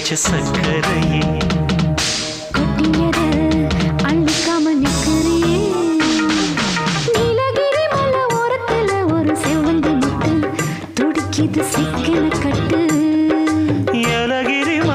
வச்ச சக்கரையே கொட்டியத அள்ளிக்காம நிற்கிறியே நீலகிரி மலை ஓரத்துல ஒரு செவ்வந்தி முட்டு துடிக்குது சிக்கன கட்டு